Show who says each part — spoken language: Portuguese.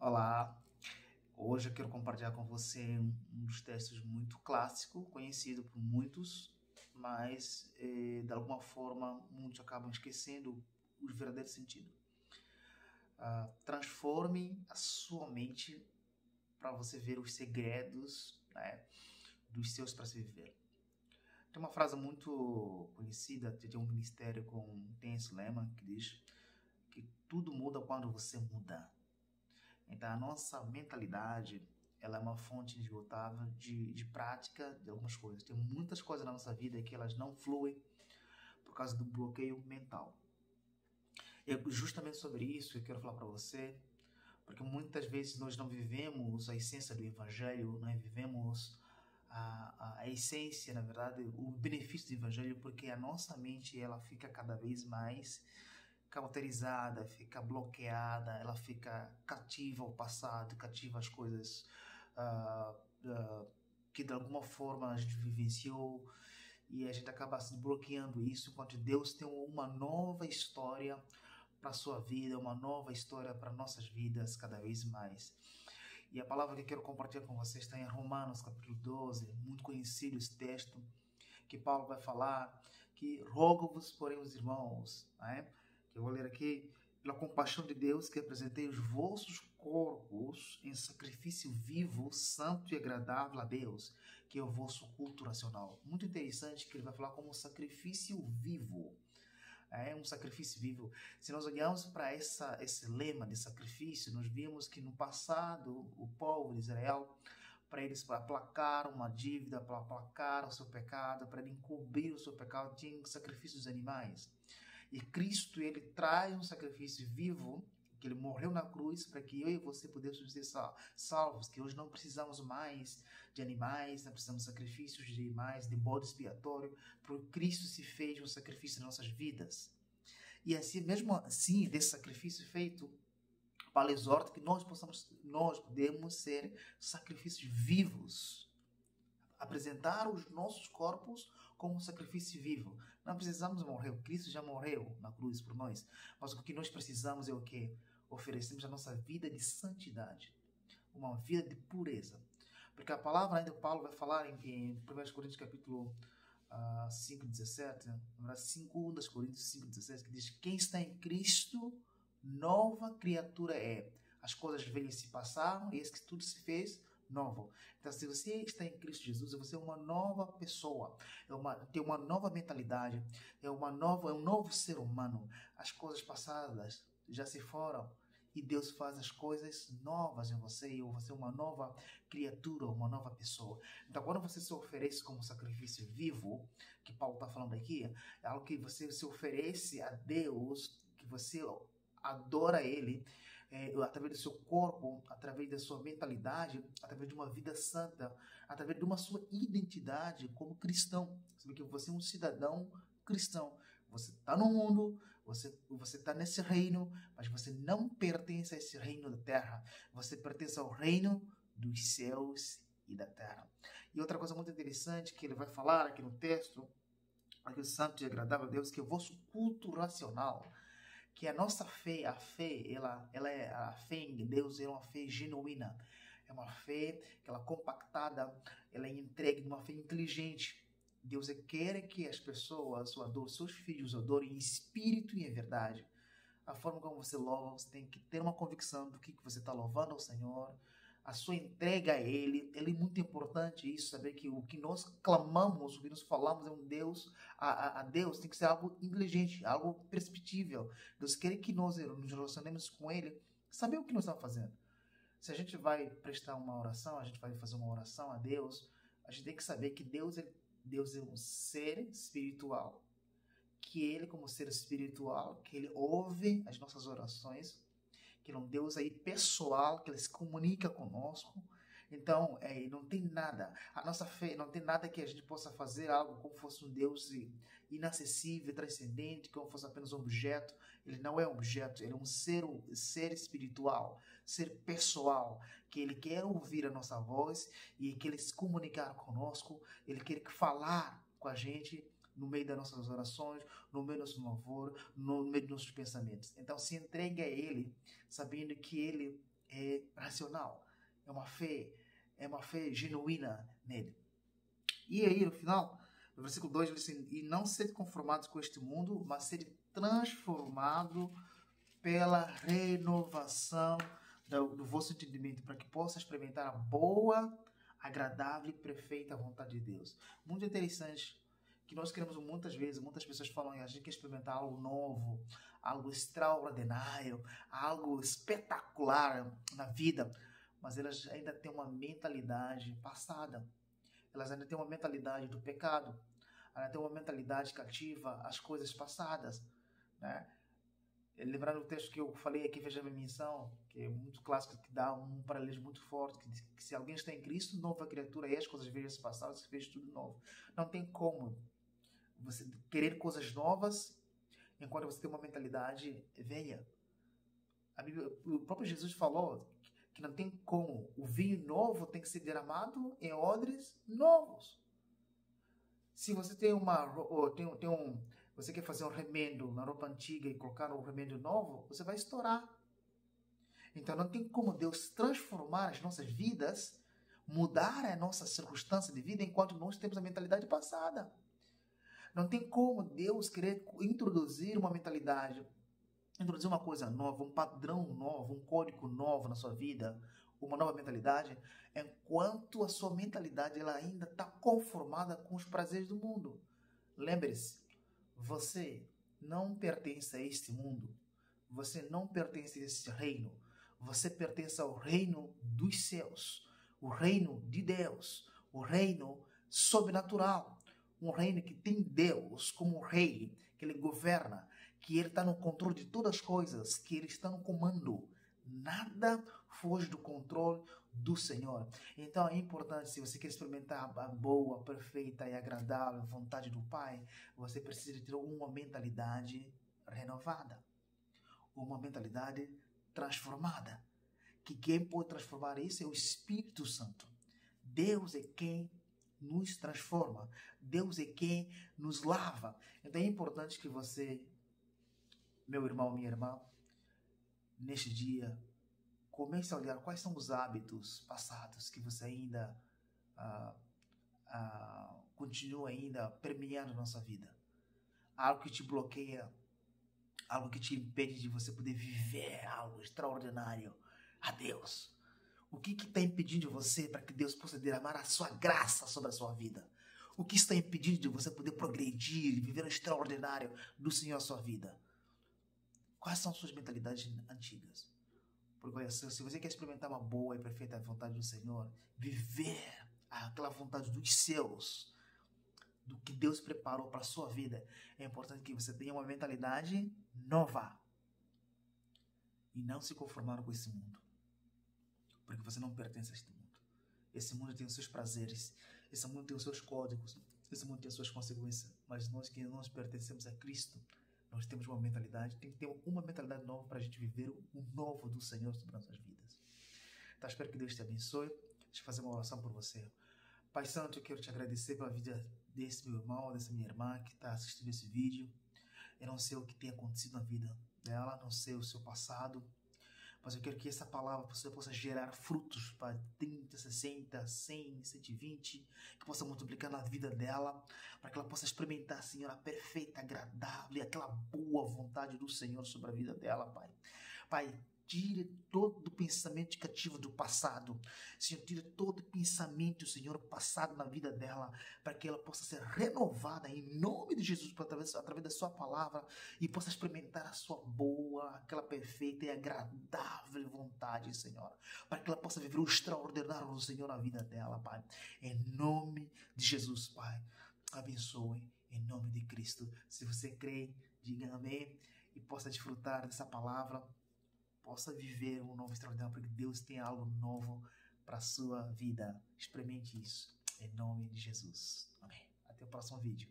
Speaker 1: Olá, hoje eu quero compartilhar com você um dos textos muito clássico, conhecido por muitos, mas de alguma forma muitos acabam esquecendo o verdadeiro sentido. Transforme a sua mente para você ver os segredos, né, dos seus para se viver. Tem uma frase muito conhecida de um ministério tem esse lema que diz que tudo muda quando você muda. Então, a nossa mentalidade, ela é uma fonte inesgotável de prática de algumas coisas. Tem muitas coisas na nossa vida que elas não fluem por causa do bloqueio mental. E é justamente sobre isso que eu quero falar para você, porque muitas vezes nós não vivemos a essência do Evangelho, não vivemos a essência, na verdade, o benefício do Evangelho, porque a nossa mente ela fica cada vez mais cauterizada, fica bloqueada, ela fica cativa ao passado, cativa às coisas ah, ah, que de alguma forma a gente vivenciou e a gente acaba se bloqueando isso, enquanto Deus tem uma nova história para a sua vida, uma nova história para nossas vidas cada vez mais. E a palavra que eu quero compartilhar com vocês está em Romanos capítulo 12, muito conhecido esse texto, que Paulo vai falar que rogo-vos, porém, os irmãos, né? Que eu vou ler aqui, pela compaixão de Deus, que apresentei os vossos corpos em sacrifício vivo, santo e agradável a Deus, que é o vosso culto racional. Muito interessante que ele vai falar como sacrifício vivo. É um sacrifício vivo. Se nós olharmos para esse lema de sacrifício, nós vimos que no passado o povo de Israel, para eles aplacar uma dívida, para aplacar o seu pecado, para encobrir o seu pecado, tinham sacrifícios de animais. E Cristo, ele traz um sacrifício vivo, que ele morreu na cruz para que eu e você pudéssemos ser salvos, que hoje não precisamos mais de animais, não precisamos de sacrifícios de animais, de bode expiatório, porque Cristo se fez um sacrifício nas nossas vidas. E assim, mesmo assim, desse sacrifício feito, Paulo exorta que nós podemos ser sacrifícios vivos, apresentar os nossos corpos como um sacrifício vivo. Não precisamos morrer, Cristo já morreu na cruz por nós, mas o que nós precisamos é o quê? Oferecemos a nossa vida de santidade, uma vida de pureza. Porque a palavra ainda Paulo vai falar em 1 Coríntios capítulo 5:17, 2 Coríntios 5:17, que diz: quem está em Cristo, nova criatura é. As coisas velhas se passaram e eis que tudo se fez novo. Então, se você está em Cristo Jesus, você é uma nova pessoa, tem uma nova mentalidade, é um novo ser humano. As coisas passadas já se foram e Deus faz as coisas novas em você, e você é uma nova criatura, uma nova pessoa. Então, quando você se oferece como sacrifício vivo, que Paulo está falando aqui, é algo que você se oferece a Deus, que você adora Ele, através do seu corpo, através da sua mentalidade, através de uma vida santa, através de uma sua identidade como cristão. Sabe que você é um cidadão cristão. Você está no mundo, você está nesse reino, mas você não pertence a esse reino da terra. Você pertence ao reino dos céus e da terra. E outra coisa muito interessante que ele vai falar aqui no texto, aqui o santo e agradável a Deus, que é o vosso culto racional, que a nossa fé, ela é a fé em Deus, é uma fé genuína, é uma fé que ela é compactada, ela é entregue, uma fé inteligente. Deus quer que as pessoas o adorem, seus filhos o adorem em espírito e em verdade. A forma como você louva, você tem que ter uma convicção do que você está louvando ao Senhor, a sua entrega a Ele. Ele é muito importante isso, saber que o que nós clamamos, o que nós falamos é um Deus, a Deus tem que ser algo inteligente, algo perceptível. Deus quer que nós nos relacionemos com Ele, saber o que nós estamos fazendo. Se a gente vai prestar uma oração, a gente vai fazer uma oração a Deus, a gente tem que saber que Deus é um ser espiritual, que Ele, como ser espiritual, que Ele ouve as nossas orações, que Ele é um Deus aí pessoal, que Ele se comunica conosco. Então, não tem nada, a nossa fé não tem nada que a gente possa fazer algo como fosse um Deus inacessível, transcendente, como fosse apenas um objeto. Ele não é um objeto, ele é um ser espiritual, ser pessoal, que ele quer ouvir a nossa voz e que ele se comunicar conosco, ele quer falar com a gente no meio das nossas orações, no meio do nosso louvor, no meio dos nossos pensamentos. Então, se entregue a Ele, sabendo que Ele é racional, é uma fé genuína nele. E aí, no final, no versículo 2, ele diz assim, e não sede conformados com este mundo, mas sede transformado pela renovação do vosso entendimento, para que possa experimentar a boa, agradável e perfeita vontade de Deus. Muito interessante, que nós queremos muitas vezes, muitas pessoas falam que a gente quer experimentar algo novo, algo extraordinário, algo espetacular na vida, mas elas ainda têm uma mentalidade passada. Elas ainda têm uma mentalidade do pecado, ainda têm uma mentalidade cativa às coisas passadas, né? Lembrando o texto que eu falei aqui, Veja a Minha Missão, que é muito clássico, que dá um paralelismo muito forte, que diz que se alguém está em Cristo, nova criatura é, as coisas velhas se passaram, se fez tudo novo. Não tem como você querer coisas novas enquanto você tem uma mentalidade velha. A Bíblia, o próprio Jesus falou que não tem como. O vinho novo tem que ser derramado em odres novos. Se você tem você quer fazer um remendo na roupa antiga e colocar um remendo novo, você vai estourar. Então não tem como Deus transformar as nossas vidas, mudar a nossa circunstância de vida enquanto nós temos a mentalidade passada. Não tem como Deus querer introduzir uma mentalidade, introduzir uma coisa nova, um padrão novo, um código novo na sua vida, uma nova mentalidade, enquanto a sua mentalidade ela ainda está conformada com os prazeres do mundo. Lembre-se, você não pertence a este mundo, você não pertence a este reino, você pertence ao reino dos céus, o reino de Deus, o reino sobrenatural, um reino que tem Deus como rei, que ele governa, que ele está no controle de todas as coisas, que ele está no comando. Nada foge do controle do Senhor. Então é importante, se você quer experimentar a boa, perfeita e agradável vontade do Pai, você precisa ter uma mentalidade renovada, uma mentalidade transformada. Que quem pode transformar isso é o Espírito Santo. Deus é quem nos transforma. Deus é quem nos lava. Então é importante que você, meu irmão, minha irmã, neste dia, comece a olhar quais são os hábitos passados que você ainda continua ainda permeando na sua vida. Algo que te bloqueia, algo que te impede de você poder viver algo extraordinário a Deus. O que está impedindo você para que Deus possa derramar a sua graça sobre a sua vida? O que está impedindo de você poder progredir e viver o extraordinário do Senhor na sua vida? Quais são suas mentalidades antigas? Porque se você quer experimentar uma boa e perfeita vontade do Senhor, viver aquela vontade dos céus, do que Deus preparou para a sua vida, é importante que você tenha uma mentalidade nova e não se conformar com esse mundo, porque você não pertence a este mundo. Esse mundo tem os seus prazeres, esse mundo tem os seus códigos, esse mundo tem as suas consequências, mas nós que nós pertencemos a Cristo, nós temos uma mentalidade, tem que ter uma mentalidade nova para a gente viver o novo do Senhor sobre as nossas vidas. Então, espero que Deus te abençoe. Deixa eu fazer uma oração por você. Pai Santo, eu quero te agradecer pela vida desse meu irmão, dessa minha irmã que está assistindo esse vídeo. Eu não sei o que tem acontecido na vida dela, não sei o seu passado, mas eu quero que essa palavra você possa gerar frutos para 30, 60, 100, 120, que possa multiplicar na vida dela, para que ela possa experimentar, Senhor, a perfeita, agradável e aquela boa vontade do Senhor sobre a vida dela, Pai. Pai, tire todo o pensamento cativo do passado. Senhor, tire todo o pensamento, Senhor, passado na vida dela, para que ela possa ser renovada em nome de Jesus, através da sua palavra, e possa experimentar a sua boa, aquela perfeita e agradável vontade, Senhor, para que ela possa viver o extraordinário do Senhor na vida dela, Pai. Em nome de Jesus, Pai. Abençoe em nome de Cristo. Se você crê, diga amém e possa desfrutar dessa palavra, possa viver um novo extraordinário, porque Deus tem algo novo para a sua vida. Experimente isso, em nome de Jesus. Amém. Até o próximo vídeo.